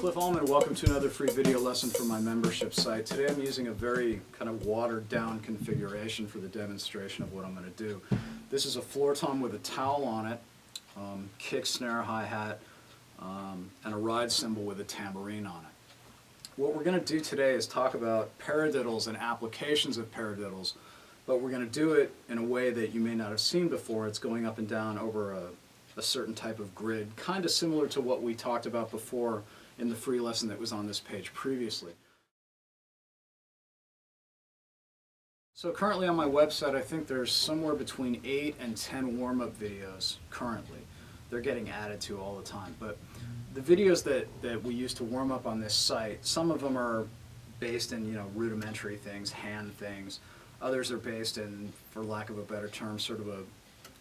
Cliff Allman, welcome to another free video lesson from my membership site. Today I'm using a very kind of watered down configuration for the demonstration of what I'm going to do. This is a floor tom with a towel on it, kick, snare, hi-hat, and a ride cymbal with a tambourine on it. What we're going to do today is talk about paradiddles and applications of paradiddles, but we're going to do it in a way that you may not have seen before. It's going up and down over a certain type of grid, kind of similar to what we talked about before in the free lesson that was on this page previously. So currently on my website, I think there's somewhere between 8 and 10 warm-up videos currently. They're getting added to all the time. But the videos that we use to warm up on this site, some of them are based in, rudimentary things, hand things. Others are based in, for lack of a better term, sort of a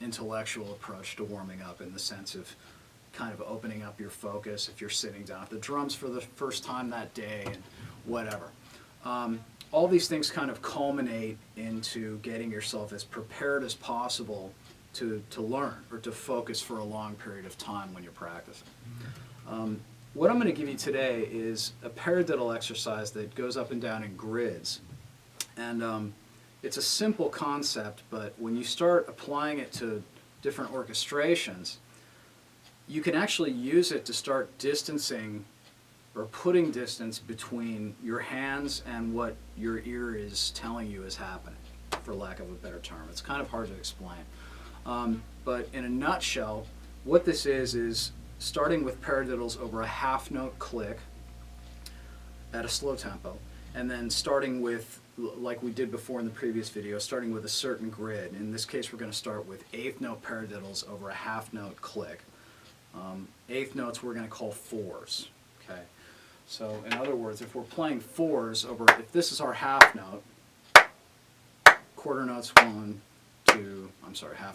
intellectual approach to warming up, in the sense of kind of opening up your focus if you're sitting down at the drums for the first time that day and whatever. All these things kind of culminate into getting yourself as prepared as possible to learn or to focus for a long period of time when you're practicing. What I'm going to give you today is a paradiddle exercise that goes up and down in grids. And it's a simple concept, but when you start applying it to different orchestrations, you can actually use it to start distancing or putting distance between your hands and what your ear is telling you is happening, for lack of a better term. It's kind of hard to explain. But in a nutshell, what this is starting with paradiddles over a half note click at a slow tempo, and then starting with, like we did before in the previous video, starting with a certain grid. In this case, we're going to start with eighth note paradiddles over a half note click. Eighth notes we're going to call fours. Okay, so in other words, if we're playing fours over, if this is our half note, quarter notes half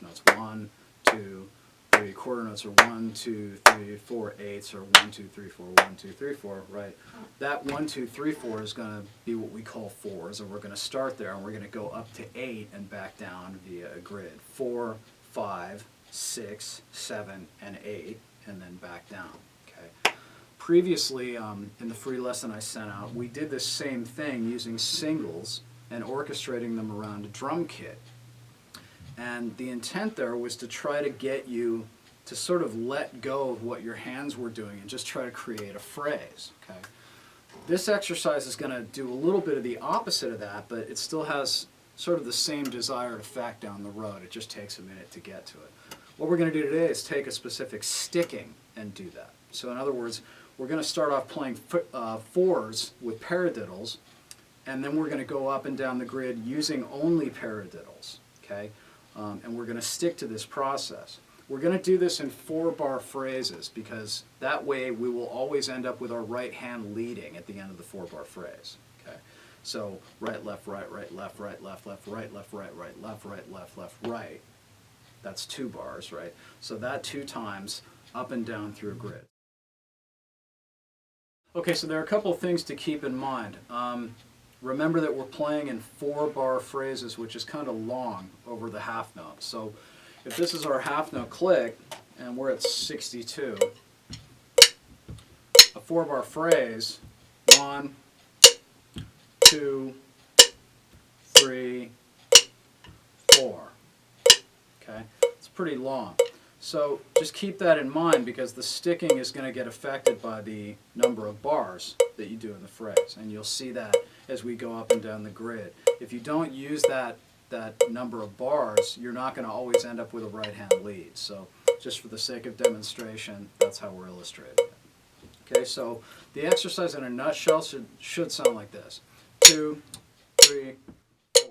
notes 1, 2, 3, quarter notes are 1, 2, 3, 4, eighths are 1, 2, 3, 4, 1, 2, 3, 4, right? That 1, 2, 3, 4 is going to be what we call fours, and we're going to start there, and we're going to go up to 8 and back down via a grid. 4, 5, 6, 7, and 8, and then back down. Okay. Previously, in the free lesson I sent out, we did this same thing using singles and orchestrating them around a drum kit. And the intent there was to try to get you to sort of let go of what your hands were doing and just try to create a phrase. Okay. This exercise is going to do a little bit of the opposite of that, but it still has sort of the same desired effect down the road. It just takes a minute to get to it. What we're going to do today is take a specific sticking and do that. So in other words, we're going to start off playing fours with paradiddles, and then we're going to go up and down the grid using only paradiddles. Okay? And we're going to stick to this process. We're going to do this in 4-bar phrases, because that way we will always end up with our right hand leading at the end of the 4-bar phrase. Okay? So right, left, right, left, right, left, left, right, left, right, left, left, right. That's 2 bars, right? So that 2 times up and down through a grid. Okay, so there are a couple of things to keep in mind. Remember that we're playing in 4-bar phrases, which is kind of long over the half note. So if this is our half note click, and we're at 62, a 4-bar phrase, 1, 2, 3, 4. Okay, it's pretty long. So just keep that in mind, because the sticking is going to get affected by the number of bars that you do in the phrase. And you'll see that as we go up and down the grid. If you don't use that number of bars, you're not going to always end up with a right hand lead. So just for the sake of demonstration, that's how we're illustrating it. Okay, so the exercise in a nutshell should sound like this. 2, 3, 4.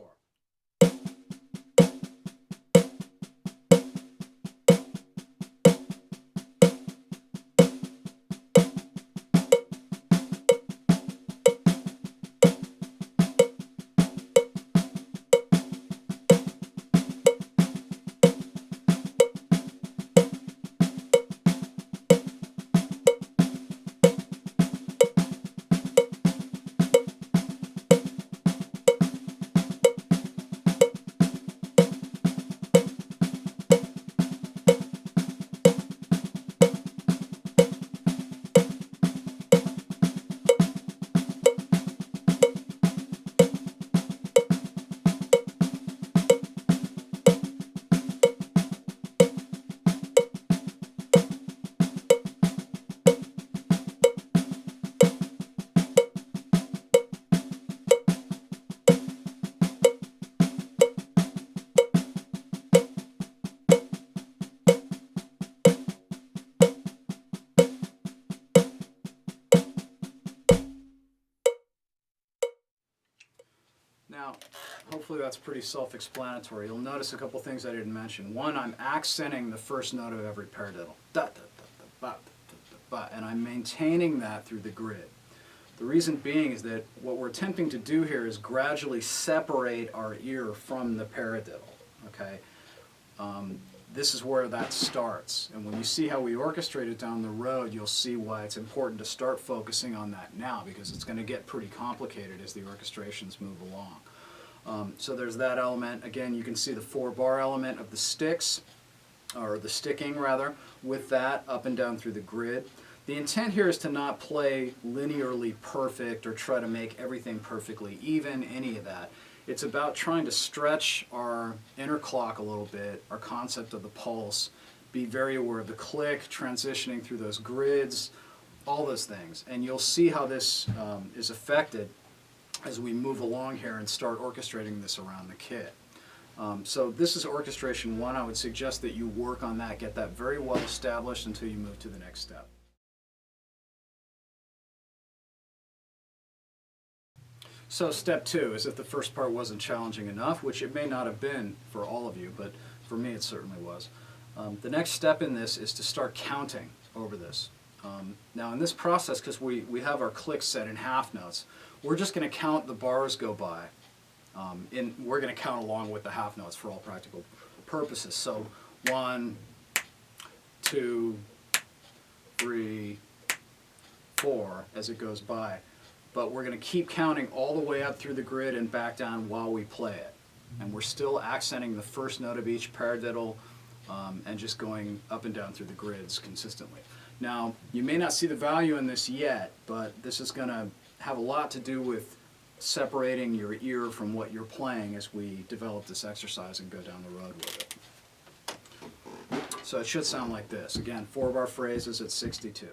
Now, hopefully that's pretty self-explanatory. You'll notice a couple things I didn't mention. One, I'm accenting the first note of every paradiddle. Da, da, da, da, ba, da, da, ba, and I'm maintaining that through the grid. The reason being is that what we're attempting to do here is gradually separate our ear from the paradiddle. Okay? This is where that starts. And when you see how we orchestrate it down the road, you'll see why it's important to start focusing on that now, because it's going to get pretty complicated as the orchestrations move along. So there's that element. Again, you can see the 4-bar element of the sticks, or the sticking rather, with that up and down through the grid. The intent here is to not play linearly perfect or try to make everything perfectly even, any of that. It's about trying to stretch our inner clock a little bit, our concept of the pulse, be very aware of the click, transitioning through those grids, all those things. And you'll see how this is affected as we move along here and start orchestrating this around the kit. So this is orchestration 1. I would suggest that you work on that, get that very well established until you move to the next step. So step 2 is if the first part wasn't challenging enough, which it may not have been for all of you, but for me it certainly was. The next step in this is to start counting over this. Now in this process, because we have our clicks set in half notes, we're just going to count the bars go by. We're going to count along with the half notes for all practical purposes. So 1, 2, 3, 4 as it goes by. But we're going to keep counting all the way up through the grid and back down while we play it. And we're still accenting the first note of each paradiddle and just going up and down through the grids consistently. Now, you may not see the value in this yet, but this is going to have a lot to do with separating your ear from what you're playing as we develop this exercise and go down the road with it. So it should sound like this. Again, 4-bar phrases at 62.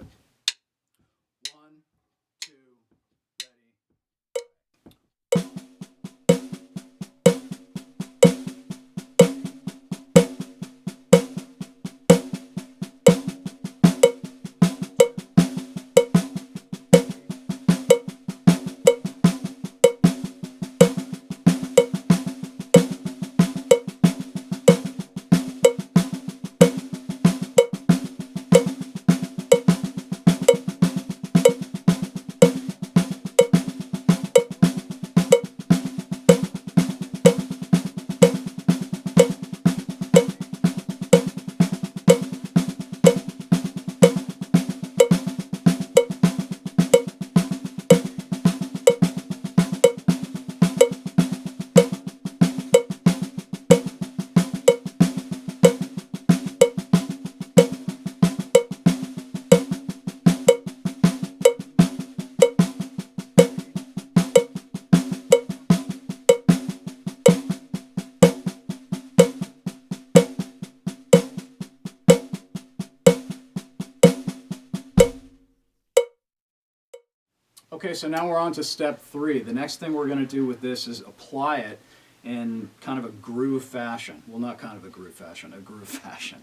Okay, so now we're on to step 3. The next thing we're going to do with this is apply it in kind of a groove fashion. Well, not kind of a groove fashion, a groove fashion.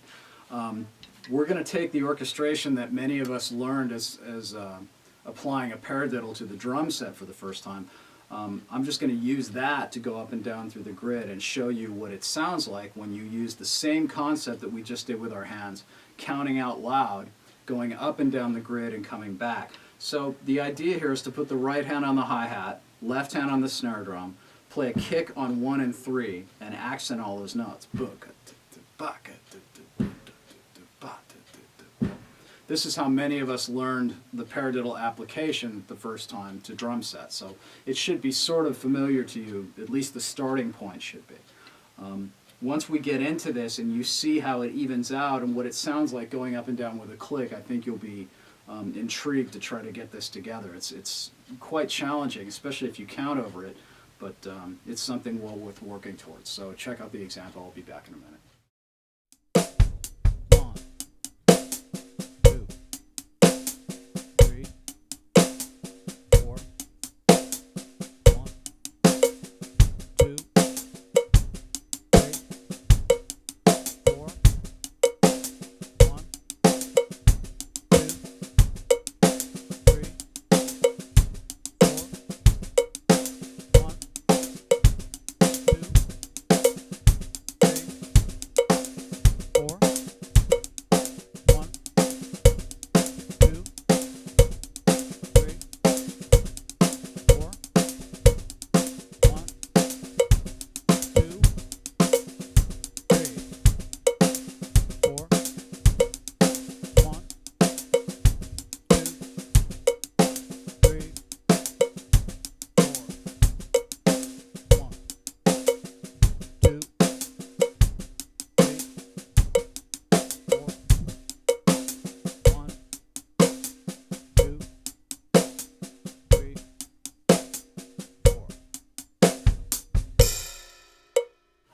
We're going to take the orchestration that many of us learned as applying a paradiddle to the drum set for the first time. I'm just going to use that to go up and down through the grid and show you what it sounds like when you use the same concept that we just did with our hands, counting out loud, going up and down the grid and coming back. So the idea here is to put the right hand on the hi-hat, left hand on the snare drum, play a kick on 1 and 3, and accent all those notes. This is how many of us learned the paradiddle application the first time to drum sets. So it should be sort of familiar to you, at least the starting point should be. Once we get into this and you see how it evens out and what it sounds like going up and down with a click, I think you'll be intrigued to try to get this together. It's quite challenging, especially if you count over it, but it's something well worth working towards. So check out the example. I'll be back in a minute.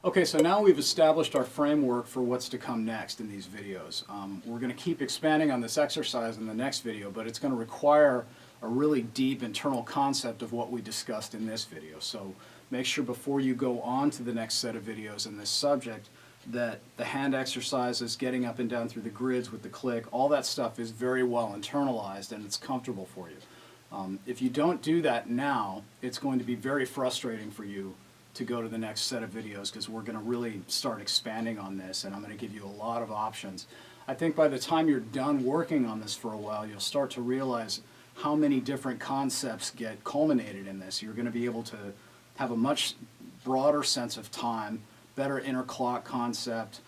Okay, so now we've established our framework for what's to come next in these videos. We're going to keep expanding on this exercise in the next video, but it's going to require a really deep internal concept of what we discussed in this video. So make sure before you go on to the next set of videos in this subject that the hand exercises, getting up and down through the grids with the click, all that stuff is very well internalized and it's comfortable for you. If you don't do that now, it's going to be very frustrating for you to go to the next set of videos, because we're going to really start expanding on this and I'm going to give you a lot of options. I think by the time you're done working on this for a while, you'll start to realize how many different concepts get culminated in this. You're going to be able to have a much broader sense of time, better inner clock concept.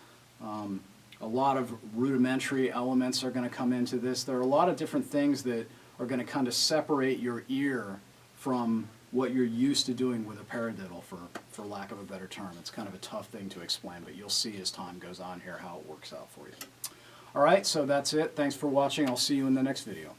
A lot of rudimentary elements are going to come into this. There are a lot of different things that are going to kind of separate your ear from what you're used to doing with a paradiddle, for lack of a better term. It's kind of a tough thing to explain, but you'll see as time goes on here how it works out for you. All right, so that's it. Thanks for watching. I'll see you in the next video.